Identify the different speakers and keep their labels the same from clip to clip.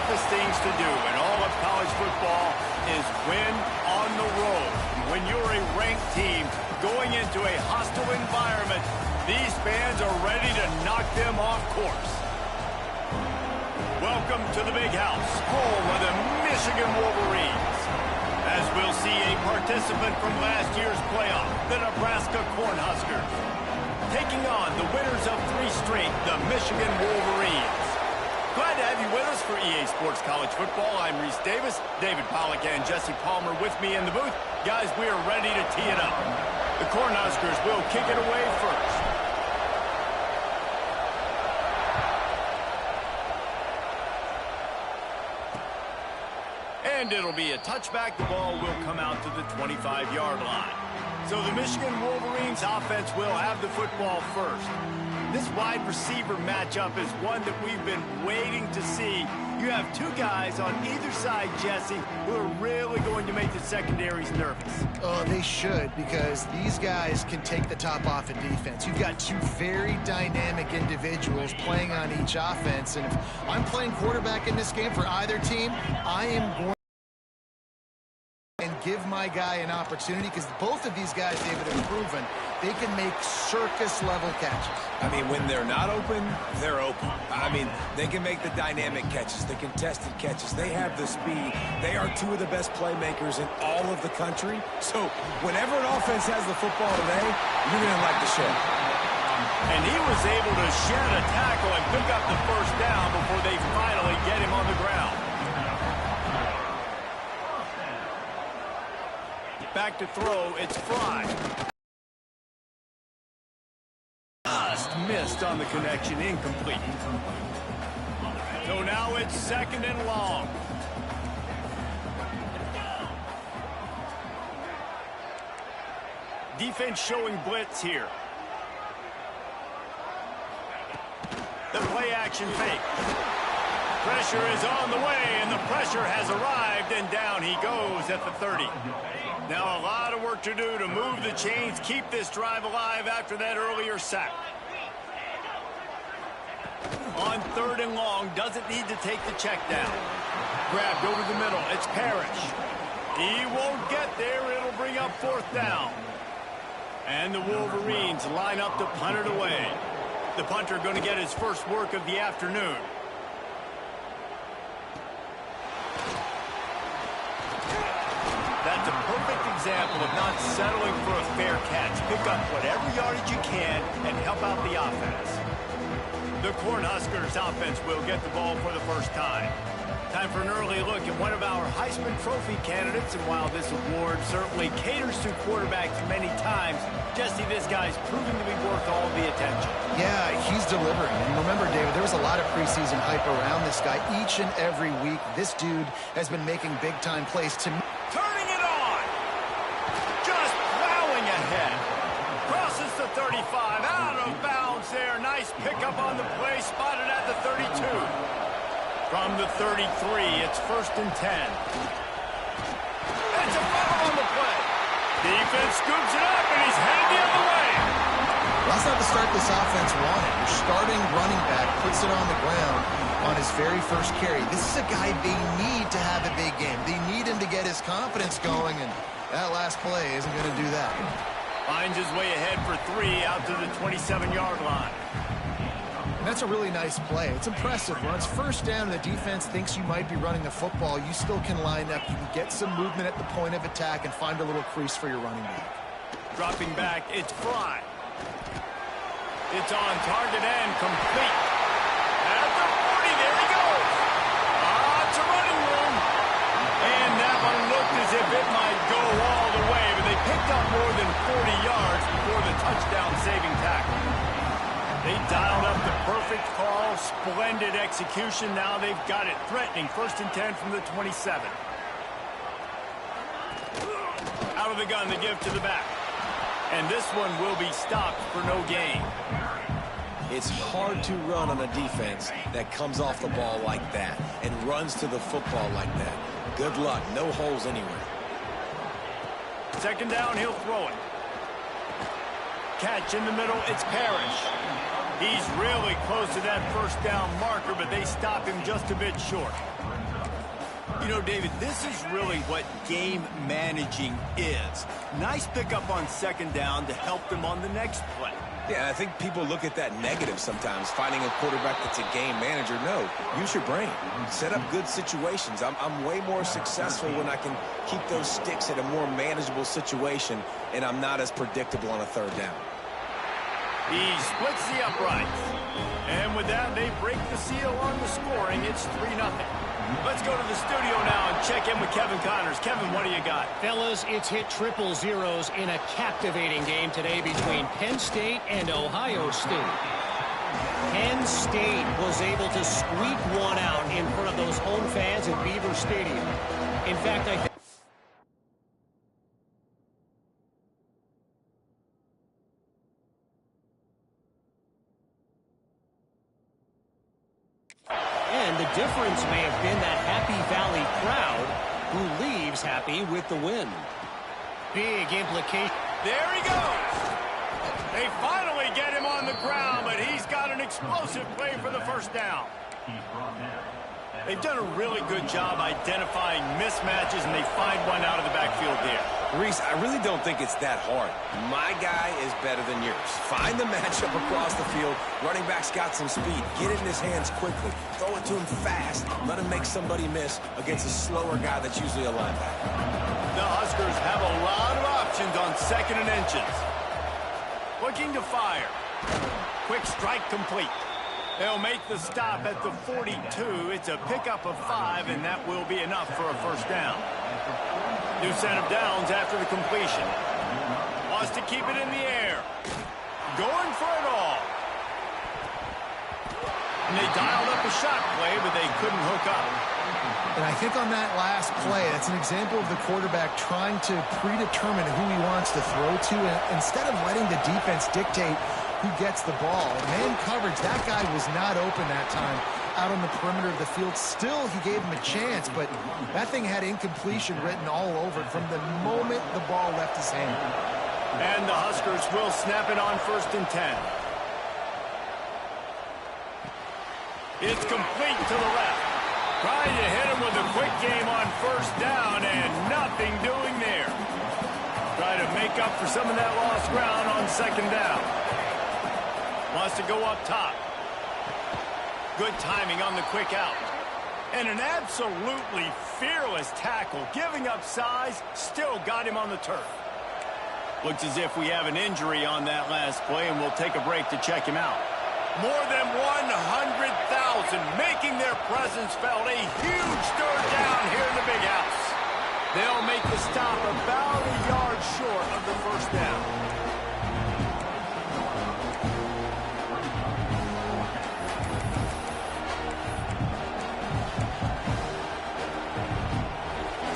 Speaker 1: toughest things to do in all of college football is win on the road. When you're a ranked team going into a hostile environment, these fans are ready to knock them off course. Welcome to the Big House, home of the Michigan Wolverines. As we'll see a participant from last year's playoff, the Nebraska Cornhuskers, taking on the winners of 3 straight, the Michigan Wolverines. Glad to have you with us for EA Sports College Football. I'm Reese Davis, David Pollack and Jesse Palmer with me in the booth. Guys, we are ready to tee it up. The Cornhuskers will kick it away first. And it'll be a touchback. The ball will come out to the 25-yard line. So the Michigan Wolverines offense will have the football first. This wide receiver matchup is one that we've been waiting to see. You have 2 guys on either side, Jesse, who are really going to make the secondaries nervous.
Speaker 2: Oh, they should, because these guys can take the top off of defense. You've got 2 very dynamic individuals playing on each offense, and if I'm playing quarterback in this game for either team, I am going and give my guy an opportunity, because both of these guys, David, have proven they can make circus-level catches.
Speaker 3: I mean, when they're not open, they're open. I mean, they can make the dynamic catches, the contested catches. They have the speed. They are 2 of the best playmakers in all of the country. So whenever an offense has the football today, you're going to like the show.
Speaker 1: And he was able to shed a tackle and pick up the first down before they finally get him on the ground. Back to throw, it's Fry. Just missed on the connection, incomplete. So now it's 2nd and long. Defense showing blitz here. The play action fake. Pressure is on the way, and the pressure has arrived, and down he goes at the 30. Now a lot of work to do to move the chains, keep this drive alive after that earlier sack. On 3rd and long, doesn't need to take the check down. Grabbed over the middle, it's Parrish. He won't get there, it'll bring up 4th down. And the Wolverines line up to punt it away. The punter going to get his first work of the afternoon. That's a perfect example of not settling for a fair catch. Pick up whatever yardage you can and help out the offense. The Cornhuskers offense will get the ball for the first time. Time for an early look at one of our Heisman Trophy candidates, and while this award certainly caters to quarterbacks many times, Jesse, this guy's proven to be worth all the attention.
Speaker 2: Yeah, he's delivering. And remember, David, there was a lot of preseason hype around this guy. Each and every week, this dude has been making big-time plays to me.
Speaker 1: Turning it on! Just plowing ahead. Crosses the 35, out of bounds there. Nice pickup on the play, spotted at the 32. From the 33, it's 1st and 10. It's a foul on the play. Defense scoops it up, and he's headed the other way.
Speaker 2: Well, that's not the start this offense wanted. Your starting running back puts it on the ground on his very first carry. This is a guy they need to have a big game. They need him to get his confidence going, and that last play isn't going to do that.
Speaker 1: Finds his way ahead for 3 out to the 27-yard line.
Speaker 2: That's a really nice play. It's impressive. Once 1st down, the defense thinks you might be running the football. You still can line up. You can get some movement at the point of attack and find a little crease for your running back.
Speaker 1: Dropping back, it's Fry. It's on target and complete. At the 40, there he goes. Lots of running room. And that one looked as if it might go all the way, but they picked up more than 40 yards before the touchdown-saving tackle. They dialed up the perfect call, splendid execution. Now they've got it threatening. 1st and 10 from the 27. Out of the gun, the give to the back. And this one will be stopped for no gain.
Speaker 3: It's hard to run on a defense that comes off the ball like that and runs to the football like that. Good luck. No holes anywhere.
Speaker 1: 2nd down, he'll throw it. Catch in the middle, it's Parrish. He's really close to that first down marker, but they stop him just a bit short. You know, David, this is really what game managing is. Nice pickup on second down to help them on the next play.
Speaker 3: Yeah, I think people look at that negative sometimes, finding a quarterback that's a game manager. No, use your brain. Set up good situations. I'm way more successful when I can keep those sticks at a more manageable situation, and I'm not as predictable on a third down.
Speaker 1: He splits the uprights. And with that, they break the seal on the scoring. It's 3-0. Let's go to the studio now and check in with Kevin Connors. Kevin, what do you got?
Speaker 4: Fellas, it's hit triple zeros in a captivating game today between Penn State and Ohio State. Penn State was able to squeak one out in front of those home fans in Beaver Stadium. In fact, I think the difference may have been that Happy Valley crowd who leaves happy with the win. Big implication.
Speaker 1: There he goes. They finally get him on the ground, but he's got an explosive play for the first down. They've done a really good job identifying mismatches, and they find one out of the backfield there.
Speaker 3: Reese, I really don't think it's that hard. My guy is better than yours. Find the matchup across the field. Running back's got some speed. Get it in his hands quickly. Throw it to him fast. Let him make somebody miss against a slower guy that's usually a linebacker.
Speaker 1: The Huskers have a lot of options on 2nd and inches. Looking to fire. Quick strike complete. They'll make the stop at the 42. It's a pickup of 5, and that will be enough for a first down. New set of downs after the completion. Wants to keep it in the air. Going for it all. And they dialed up a shot play, but they couldn't hook up.
Speaker 2: And I think on that last play, that's an example of the quarterback trying to predetermine who he wants to throw to, and instead of letting the defense dictate who gets the ball. Man coverage, that guy was not open that time out on the perimeter of the field. Still, he gave him a chance, but that thing had incompletion written all over it from the moment the ball left his hand.
Speaker 1: And the Huskers will snap it on 1st and 10. It's complete to the left. Trying to hit him with a quick game on 1st down, and nothing doing there. Try to make up for some of that lost ground on 2nd down. Wants to go up top. Good timing on the quick out. And an absolutely fearless tackle. Giving up size, still got him on the turf. Looks as if we have an injury on that last play, and we'll take a break to check him out. More than 100,000 making their presence felt. A huge third down here in the big house. They'll make the stop about a yard short of the first down.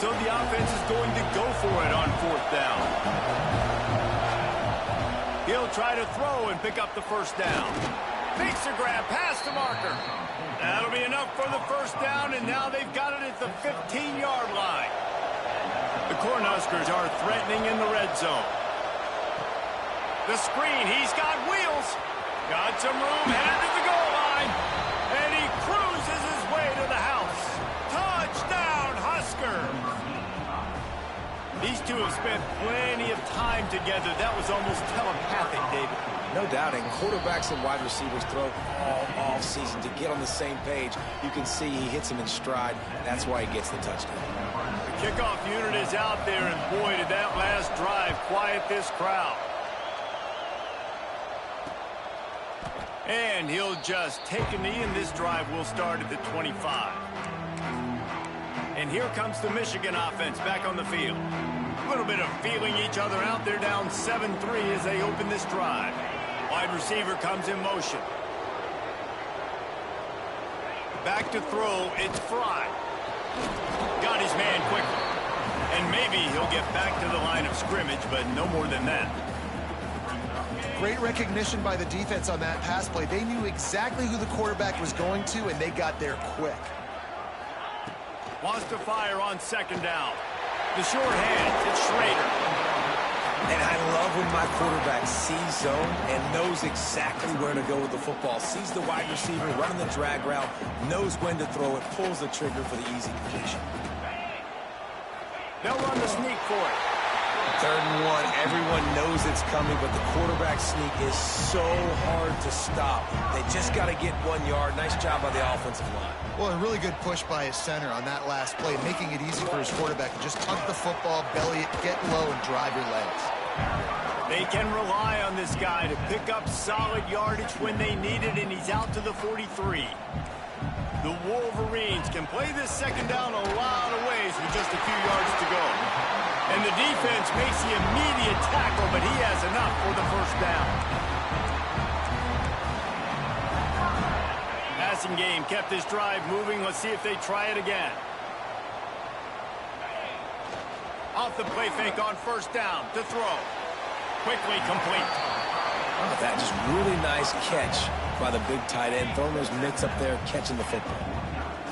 Speaker 1: So the offense is going to go for it on 4th down. He'll try to throw and pick up the first down. Makes a grab past the marker. That'll be enough for the first down, and now they've got it at the 15-yard line. The Cornhuskers are threatening in the red zone. The screen, he's got wheels. Got some room, headed to the goal line. And he cruises his way to the house. Touchdown, Huskers! These two have spent plenty of time together. That was almost telepathic, David.
Speaker 3: No doubt, and quarterbacks and wide receivers throw all off-season to get on the same page. You can see he hits him in stride. That's why he gets the touchdown.
Speaker 1: The kickoff unit is out there, and boy, did that last drive quiet this crowd. And he'll just take a knee, and this drive will start at the 25. And here comes the Michigan offense back on the field. A little bit of feeling each other out. They're down 7-3 as they open this drive. Wide receiver comes in motion. Back to throw. It's Fry. Got his man quickly. And maybe he'll get back to the line of scrimmage, but no more than that.
Speaker 2: Great recognition by the defense on that pass play. They knew exactly who the quarterback was going to, and they got there quick.
Speaker 1: Wants to fire on 2nd down. The short hand, it's Schrader.
Speaker 3: And I love when my quarterback sees zone and knows exactly where to go with the football. Sees the wide receiver running the drag route, knows when to throw it, pulls the trigger for the easy completion.
Speaker 1: They'll run the sneak for it.
Speaker 3: 3rd and 1. Everyone knows it's coming, but the quarterback sneak is so hard to stop. They just got to get 1 yard. Nice job by the offensive line.
Speaker 2: Well, a really good push by his center on that last play, making it easy for his quarterback to just tuck the football, belly it, get low, and drive your legs.
Speaker 1: They can rely on this guy to pick up solid yardage when they need it, and he's out to the 43. The Wolverines can play this 2nd down a lot of ways with just a few yards to go. And the defense makes the immediate tackle, but he has enough for the 1st down. Passing game kept this drive moving. Let's see if they try it again. Off the play fake on 1st down to throw. Quickly complete.
Speaker 3: Oh, that just really nice catch by the big tight end. Throwing those mitts up there, catching the football.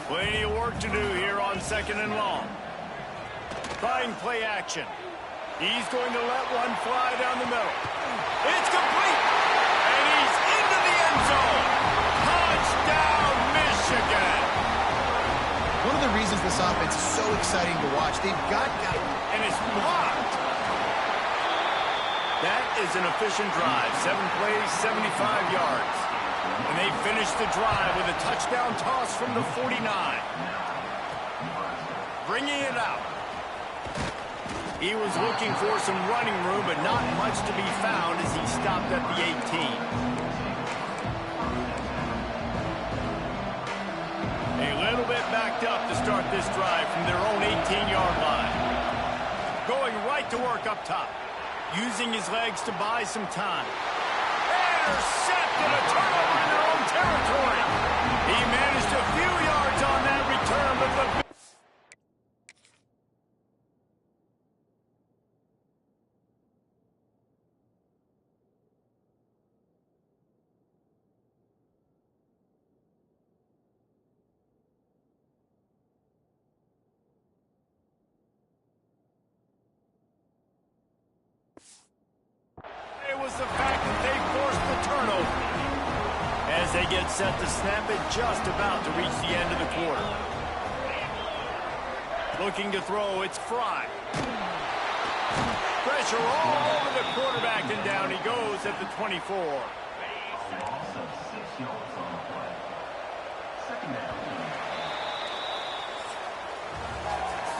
Speaker 1: Plenty of work to do here on 2nd and long. Trying play action. He's going to let one fly down the middle. It's complete. And he's into the end zone. Touchdown, Michigan.
Speaker 2: One of the reasons this offense is so exciting to watch, they've got guys.
Speaker 1: And it's blocked. That is an efficient drive. 7 plays, 75 yards. And they finish the drive with a touchdown toss from the 49. Bringing it out. He was looking for some running room, but not much to be found as he stopped at the 18. A little bit backed up to start this drive from their own 18-yard line. Going right to work up top. Using his legs to buy some time. Intercepted, a turnover in their own territory. He managed a few yards on that return, but the... It was the fact that they forced the turnover. As they get set to snap it, just about to reach the end of the quarter. Looking to throw, it's Fry. Pressure all over the quarterback, and down he goes at the 24.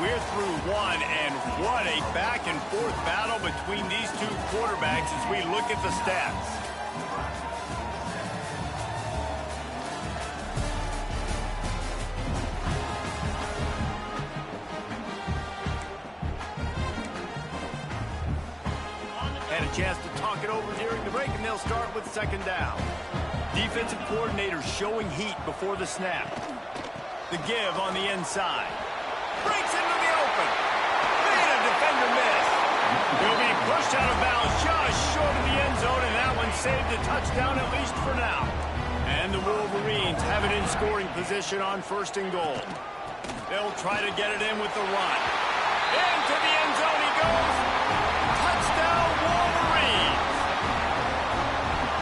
Speaker 1: We're through 1, and what a back-and-forth battle between these two quarterbacks as we look at the stats. Had a chance to talk it over during the break, and they'll start with 2nd down. Defensive coordinator showing heat before the snap. The give on the inside. Breaks into the open. Made a defender miss. He'll be pushed out of bounds just short of the end zone, and that one saved a touchdown at least for now. And the Wolverines have it in scoring position on 1st and goal. They'll try to get it in with the run. Into the end zone he goes. Touchdown, Wolverines.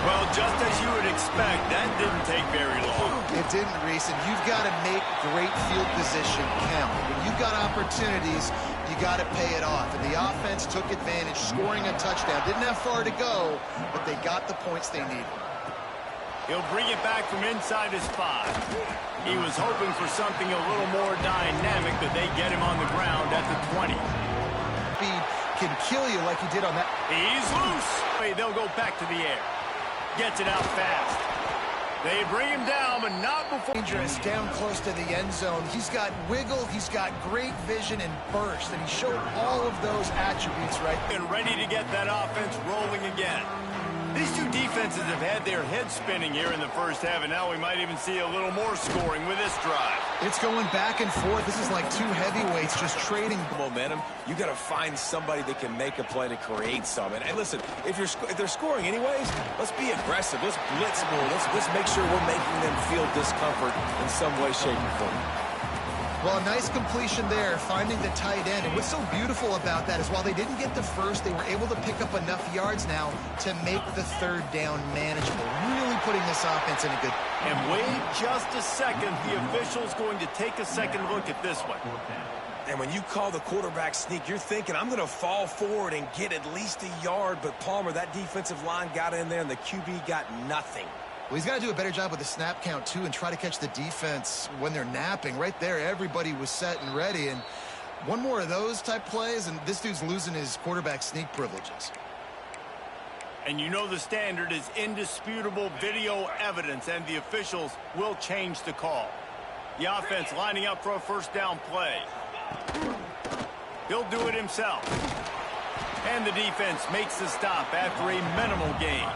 Speaker 1: Well, just as you would expect, that didn't take very long.
Speaker 2: It didn't, Reese, and you've got to make great field position count. When you've got opportunities, you got to pay it off. And the offense took advantage, scoring a touchdown. Didn't have far to go, but they got the points they needed.
Speaker 1: He'll bring it back from inside his 5. He was hoping for something a little more dynamic, but they get him on the ground at the 20.
Speaker 2: Speed can kill you like he did on that.
Speaker 1: He's loose. They'll go back to the air. Gets it out fast. They bring him down, but not before.
Speaker 2: Dangerous down close to the end zone. He's got wiggle, he's got great vision and burst, and he showed all of those attributes right there.
Speaker 1: And ready to get that offense rolling again. These two defenses have had their heads spinning here in the first half, and now we might even see a little more scoring with this drive.
Speaker 2: It's going back and forth. This is like two heavyweights just trading
Speaker 3: momentum. You got to find somebody that can make a play to create some. And listen, if they're scoring anyways, let's be aggressive. Let's blitz more. Let's make sure we're making them feel discomfort in some way, shape, or form.
Speaker 2: Well, a nice completion there, finding the tight end. And what's so beautiful about that is while they didn't get the first, they were able to pick up enough yards now to make the third down manageable. Really putting this offense in a good...
Speaker 1: And wait just a second. The official's going to take a second look at this one.
Speaker 3: And when you call the quarterback sneak, you're thinking, I'm going to fall forward and get at least a yard. But, Palmer, that defensive line got in there, and the QB got nothing.
Speaker 2: Well, he's got to do a better job with the snap count, too, and try to catch the defense when they're napping. Right there, everybody was set and ready. And one more of those type plays, and this dude's losing his quarterback sneak privileges.
Speaker 1: And you know the standard is indisputable video evidence, and the officials will change the call. The offense lining up for a first down play. He'll do it himself. And the defense makes the stop after a minimal gain.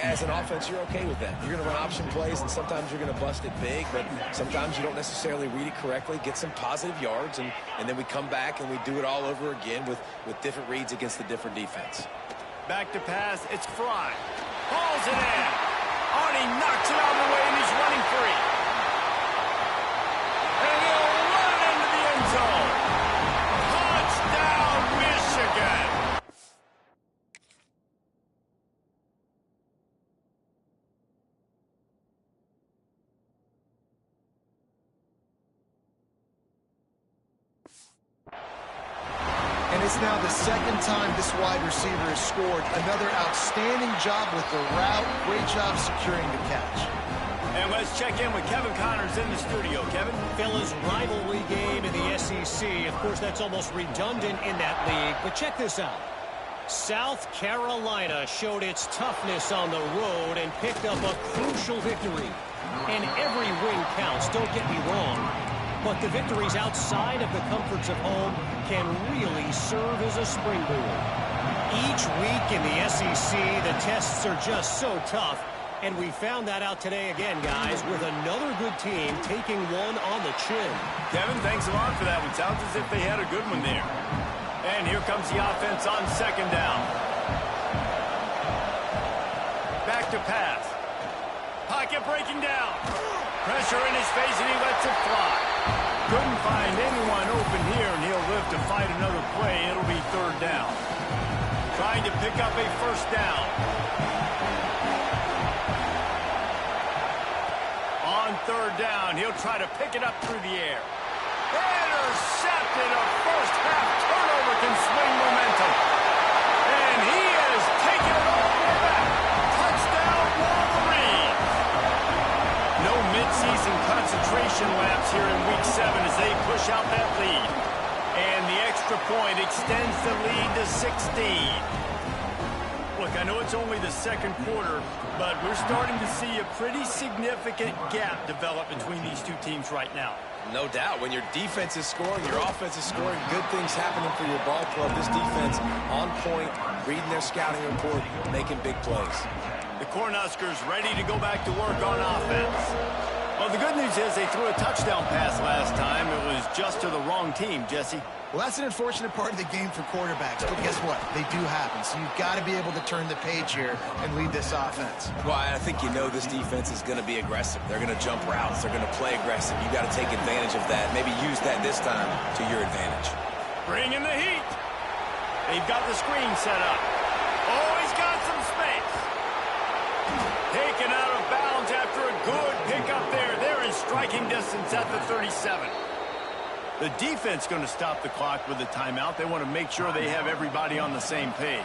Speaker 3: As an offense, you're okay with that. You're going to run option plays, and sometimes you're going to bust it big, but sometimes you don't necessarily read it correctly, get some positive yards, and then we come back and we do it all over again with different reads against the different defense.
Speaker 1: Back to pass, it's Fry. Hauls it in. Arnie knocks it out of the way, and he's running free. And he'll run it into the end zone. Touchdown, Michigan.
Speaker 2: And it's now the second time this wide receiver has scored. Another outstanding job with the route. Great job securing the catch.
Speaker 1: And let's check in with Kevin Connors in the studio. Kevin?
Speaker 4: Phil's rivalry game in the SEC. Of course, that's almost redundant in that league. But check this out. South Carolina showed its toughness on the road and picked up a crucial victory. And every win counts, don't get me wrong. But the victories outside of the comforts of home can really serve as a springboard. Each week in the SEC, the tests are just so tough. And we found that out today again, guys, with another good team taking one on the chin.
Speaker 1: Kevin, thanks a lot for that one. Sounds as if they had a good one there. And here comes the offense on second down. Back to pass. Pocket breaking down. Pressure in his face, and he lets it fly. Couldn't find anyone open here, and he'll live to fight another play. It'll be third down. Trying to pick up a first down. On third down, he'll try to pick it up through the air. Intercepted. A first half turnover can swing momentum. And he has taken it all the way back. Touchdown, Wolverine. No midseason concentration laps here in Week 7 as they push out that lead. And the extra point extends the lead to 16. Look, I know it's only the second quarter, but we're starting to see a pretty significant gap develop between these two teams right now.
Speaker 3: No doubt. When your defense is scoring, your offense is scoring, good things happening for your ball club. This defense on point, reading their scouting report, making big plays.
Speaker 1: The Cornhuskers ready to go back to work on offense. Well, the good news is they threw a touchdown pass last time. It was just to the wrong team, Jesse.
Speaker 2: Well, that's an unfortunate part of the game for quarterbacks, but guess what? They do happen, so you've got to be able to turn the page here and lead this offense.
Speaker 3: Well, I think you know this defense is going to be aggressive. They're going to jump routes. They're going to play aggressive. You got to take advantage of that. Maybe use that this time to your advantage.
Speaker 1: Bring in the heat. They've got the screen set up. Oh, he's got some space. Taken out of bounds after a good pickup there. They're in striking distance at the 37. The defense going to stop the clock with a timeout. They want to make sure they have everybody on the same page.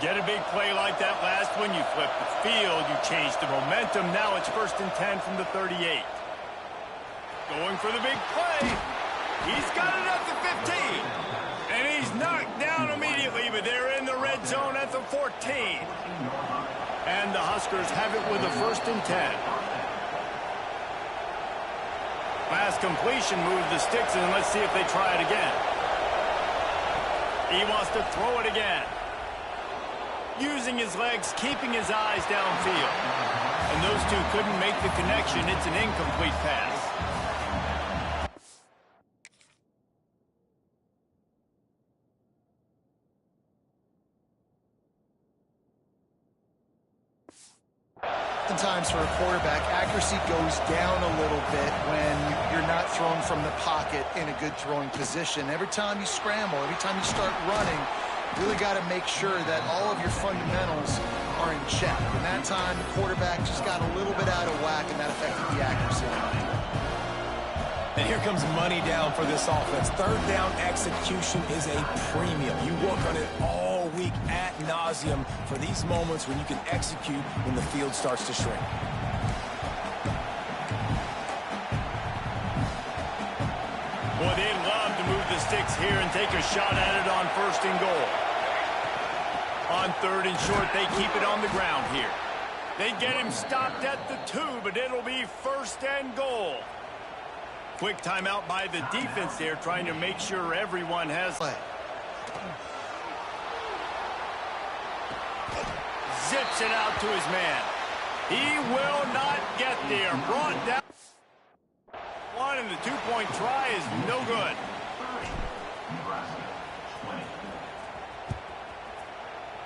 Speaker 1: Get a big play like that last one. You flip the field. You change the momentum. Now it's 1st and 10 from the 38. Going for the big play. He's got it at the 15. And he's knocked down immediately, but they're in the red zone at the 14. And the Huskers have it with a 1st and 10. Last completion, move the sticks, and let's see if they try it again. He wants to throw it again. Using his legs, keeping his eyes downfield. And those two couldn't make the connection. It's an incomplete pass.
Speaker 2: oftentimes for a quarterback, accuracy goes down a little bit when you're not throwing from the pocket in a good throwing position. Every time you scramble, every time you start running, you really got to make sure that all of your fundamentals are in check. And that time, the quarterback just got a little bit out of whack, and that affected the accuracy.
Speaker 3: And here comes money down for this offense. Third down execution is a premium. You work on it all week ad nauseum for these moments when you can execute when the field starts to shrink.
Speaker 1: Boy, they'd love to move the sticks here and take a shot at it on 1st and goal. On 3rd and short, they keep it on the ground here. They get him stopped at the 2, but it'll be 1st and goal. Quick timeout by the defense there, trying to make sure everyone has play. Zips it out to his man. He will not get there. Brought down. One, and the 2-point try is no good.